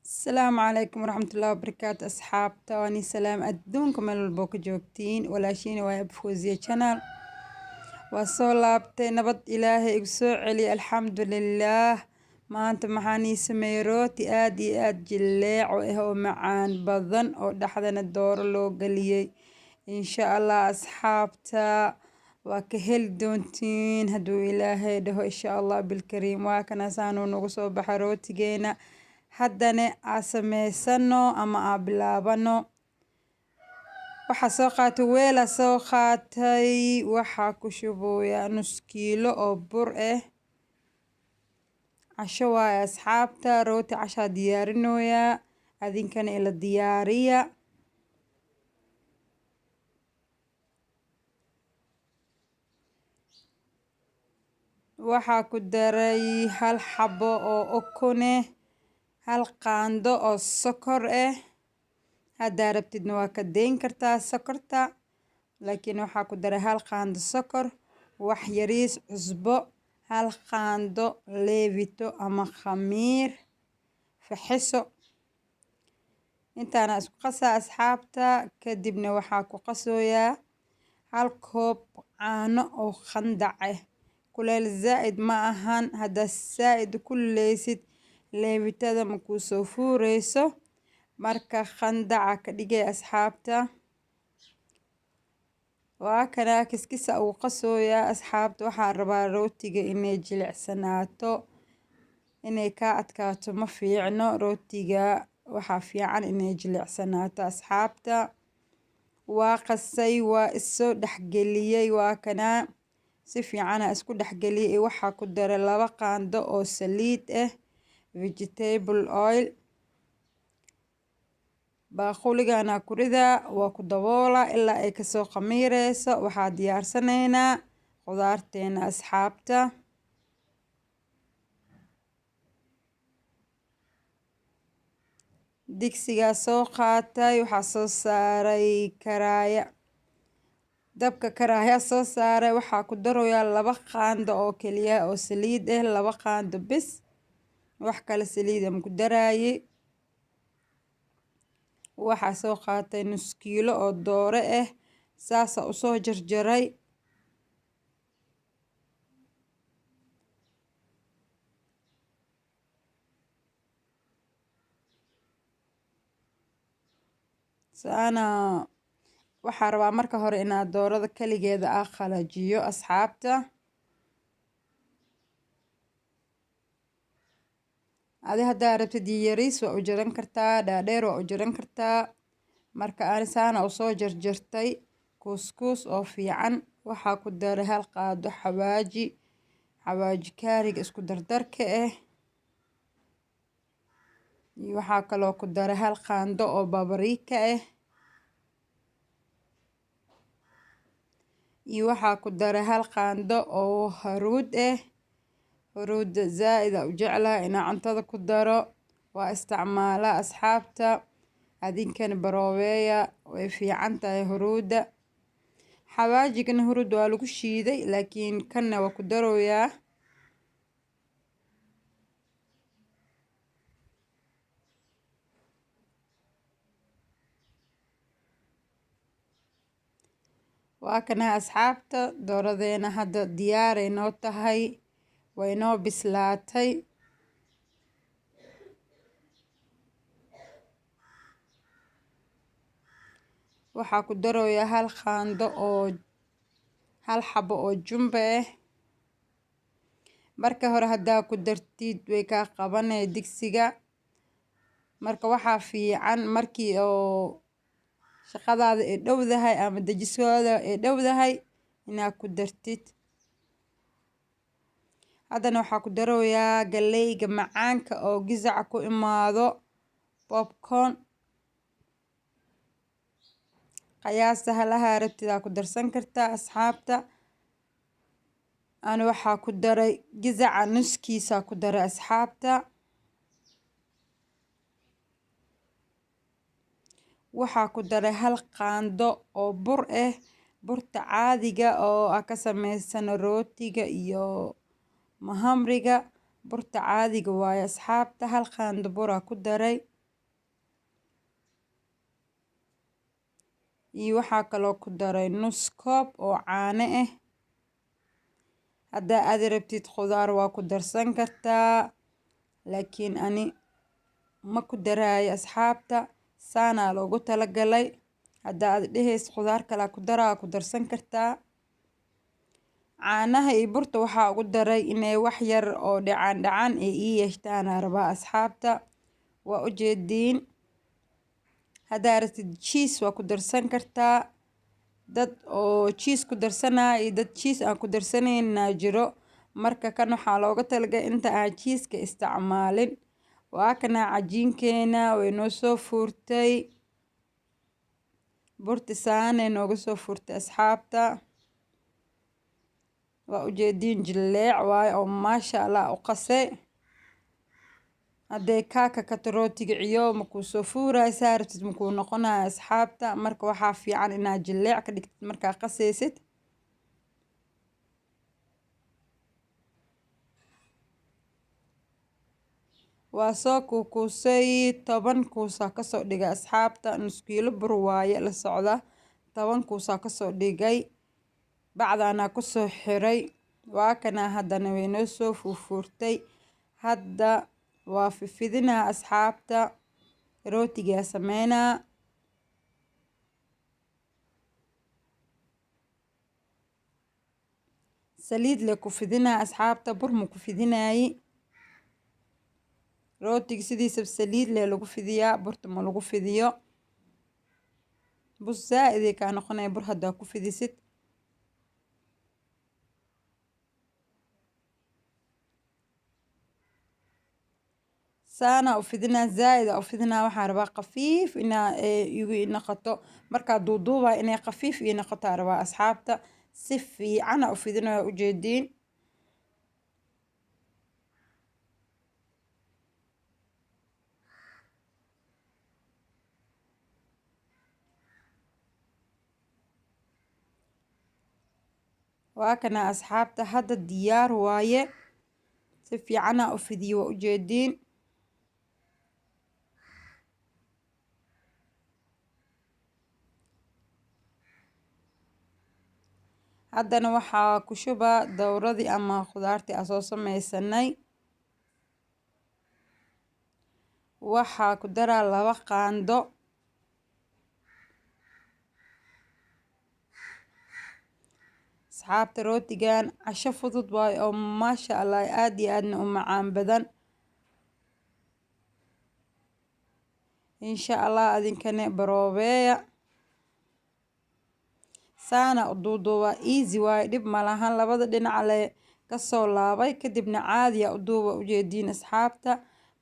السلام عليكم ورحمة الله وبركاته أصحاب تواني سلام أدونكم من البوك جوكتين ولاشين وياب فوزية channel وصولابتي نبض إلهي إقسوع علي الحمد لله ما أنت محاني سميروتي آد جليع وإهو معان بضن أو دحدن الدور لو قليي إن شاء الله أصحابتا وكهل دونتين هدو إلهي ده إن شاء الله بالكريم وكنا سانو نغسو بحروتي جينا haddana aa sameysano ama aa bilaabano. Waxaa soo qaatay weela soo qaatay waxaa ku shubayaa nus kiilo oo bur ah. Casho waaye asxaabta rooti cashaa diyaarinoyaa adinkana ila diyaariya. Waxaa ku daray hal xabo oo ukun ah, hal qaando oo sokor ah. Haddaa rabtidna waa ka dayn kartaa sokorta, laakiin waxaa ku daray hal qaando sokor, wax yariis cusbo, hal qaando leevito ama khamiir faxiso. Intaana isku qasaa asxaabta, kadibna waxaa ku qasoyaa hal koob caano oo khandac ah. Kuleel zaa'id ma ahan, haddaa zaa'id kululeysid leevitada ma kuu soo fuureyso. Marka khandaca ka dhigay asxaabta. Waa kana kiskisa ugu qasoyaa asxaabta. Waxaa rabaa rootiga inay jilicsanaato, inay ka adkaato ma fiicno. Rootiga waxaa fiican inay jilicsanaato asxaabta. Waa qasay, waa isoo dhexgeliyay. Waa kana si fiican isku dhexgeliyay. Waxaa ku daray 2 qaando oo saliid ah, vegetable oil. Baaquligana ku ridaa waa ku daboola ilaa ay ka soo khamiireyso. Waxaa diyaarsanaynaa khudaarteena asxaabta. Digsiga soo qaatay, waxaa soo saaray karaaya. Dabka karaaya soo saaray, waxaa ku daroyaa 2 qaando oo keliya oo saliid ah, 2 qaando bis. Wax kale saliid ama ku daraayi. Waxaa soo qaatay nus kiilo oo doore ah, saasa u soo jarjaray. Saana waxaa rabaa marka hore inaad doorada kaligeeda qalajiyo asxaabta. Adi haddaa rabtid yariis waa u jaran kartaa, dhaadheer waa u jaran kartaa. Marka aan saana u soo jarjartay kuus oo fiican. Waxaa ku daray hal qaado xawaaji kaariga isku dardarka ah. Waxaa kaloo ku daray hal qaando oo babriika ah. Waxaa ku daray hal qaando oo haruud ah. Haruud zaa'id u jeclaa inaa cuntada ku daro. Waa isticmaala asxaabta. Adinkana barooweya way fiican tahay haruuda. Xawaajigana haruud waa lagu shiiday, laakiin kanna waa ku daroyaa. Waa kana asxaabta dooradeena hadda diyaaray noo tahay. Way noo bislaatay. Waxaa ku daroyaa hal qaando oo hal xabo oo jumbe ah. Marka hore haddaa ku dartid way ka qabanay digsiga. Marka waxaa fiican markii oo shaqadaada ay dhowdahay ama dejisooda ay dhowdahay inaad ku dartid. Haddana waxaa ku daroyaa galeyga macaanka oo gizaca ku imaado popcorn. Qayaasta halaha rabtida ku darsan kartaa asxaabta. Ana waxaa ku daray gizaca nuskiisa ku daray asxaabta. Waxaa ku daray hal qaando oo bur ah, burta caadiga oo ka sameysan rootiga iyo mahamriga. Burta caadiga waaye asxaabta. Hal qaando bur ku daray. iyo waxaa kaloo ku daray nus koob oo caano ah. haddaa aad rabtid khudaar waa ku darsan kartaa, laakiin ani ma ku daraayo asxaabta, saanaa loogu talagalay. haddaa aad dhehays khudaar kale ku daraa ku darsan kartaa. caanaha iyo burta waxaa ugu daray inay wax yar oo dhacaan ay ii yeeshtaan rabaa asxaabta, waa u jeediin. haddaa rabtid cheese waa ku darsan kartaa. dad oo cheese ku darsanaya iyo dad cheese aan ku darsanayna jiro, marka kan waxaa looga talagalay inta aan cheese-ka isticmaalin. waa kana cajiinkeena way noo soo fuurtay, burti saanay nooga soo fuurtay asxaabta. waa u jeediin jileec waaye oo maasha Allah u qasay. hadday kaaka kato rootiga ciyo makuu soo fuuraya, saa rabtid makuu noqonaya asxaabta. marka waxaa fiican inaad jileec ka dhigtid markaa qasaysid. waa soo kuusay 10 kuusaa kasoo dhigay asxaabta. nus kiilo bur waaye la socda, 10 kuusaa kasoo dhigay. bacdaanaa kusoo xiray. waa kana haddana way noo soo fuurtay. hadda waa fidinaa asxaabta, rootigaa sameynaa. saliid le ku fidinaa asxaabta, bur ma ku fidinaayi. rootiga sidiisa saliid le lagu fidiyaa, burta ma lagu fidiyo. bus zaa-idey kaa noqonaya bur haddaa ku fidisid. saana u fidinaa, zaa-ida u fidinaa. waxaa rabaa khafiif inaa igu noqoto, markaa duuduubaa inay khafiif ii noqotaa rabaa asxaabta. si fiicana u fidinaya u jeediin. waa kana asxaabta hadda diyaar waaye. si fiicana u fidiyo waa u jeediin. haddana waxaa ku shubaa dowradii ama khudaartii aan soo sameysanay. waxaa ku daraa 2 qaando. asxaabta rootigan casho fudud waaye oo maasha Allah aad iyo aadna u macaan badan. insha Allah adinkana baroobeya. saana u duuduuba easy waaye, dhib malahan. labada dhinac le kasoo laabay kadibna caadiya u duuba u jeediin asxaabta.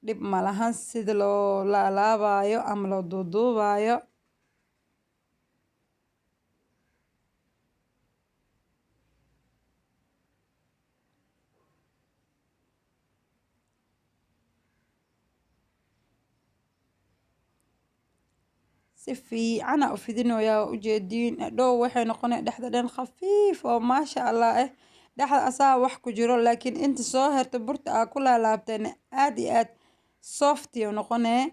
dhib malahan sida loo laalaabayo ama loo duuduubayo. si fiicana u fidinoyaa u jeediin. dhow waxay noqonaya dhexda dhan khafiif oo maasha Allah dhexda asaa wax ku jiro, laakiin inta soo herta burta aa ku laalaabtayna aad iyo aad soft iyo noqonee.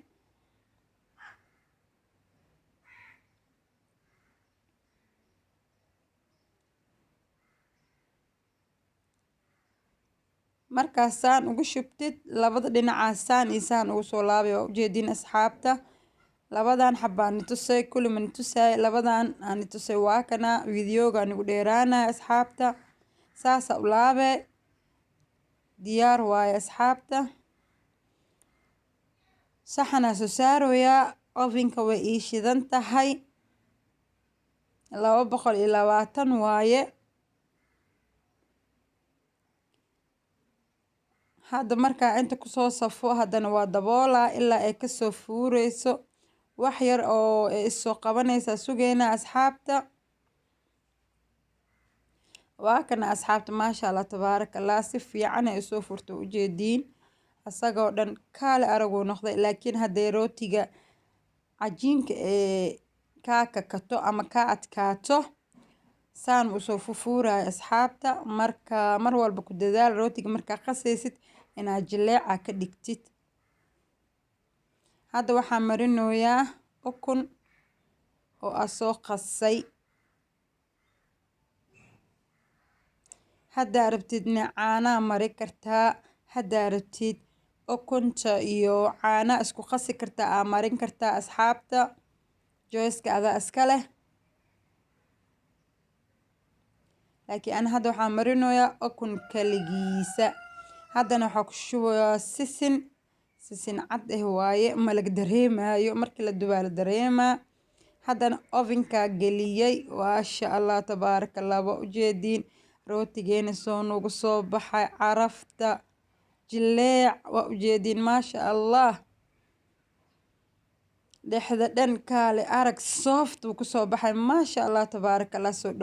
markaasaan ugu shubtid labada dhinaca saan iyo saan ugu soo laabay waa u jeediin asxaabta. labadan xabaan nitusay kulli ma nitusay, labadan aan nitusay. waa kana videoga anigu dheeraanaya asxaabta. saasa u laabe. diyaar waaye asxaabta. saxanaa soo saarooyaa. ovenka way ii shidan tahay 220 waaye. hadda markaa inta kusoo safo haddana waa daboolaa ilaa ay kasoo fuureyso. wax yar oo isoo qabanaysa sugeena asxaabta. waa kana asxaabta maasha Allah tabaaraka Allah si fiican ay soo furto u jeediin. asagoo dhan kaale araguu noqday, laakiin hadday rootiga cajiinka kaa kakato ama kaa adkaato saan usoo fufuuraya asxaabta. marka mar walba ku dadaal rootiga markaa qasaysid inaad jileeca ka dhigtid. hadda waxaan marinoyaa ukun oo aa soo qasay. haddaa rabtidna caanaa mari kartaa, haddaa rabtid ukunta iyo caana isku qasi kartaa aa marin kartaa asxaabta. Joyska adaa iska leh. laakiin ana hadda waxaan marinayaa ukun kaligiisa. haddana waxaa ku shubayaa sisin cad waaye, malag dareemayo markii la dubaa la dareemaa. haddana ovenka geliyay. maasha allah tabaaraka allah. waa ujeediin rootigeena soo nagu soo baxay, carafta jileec waa ujeediin maasha allah. dhexda dhan kaale arag soft wuu kusoo baxay maasha allah tabaaraka allah. soo dhow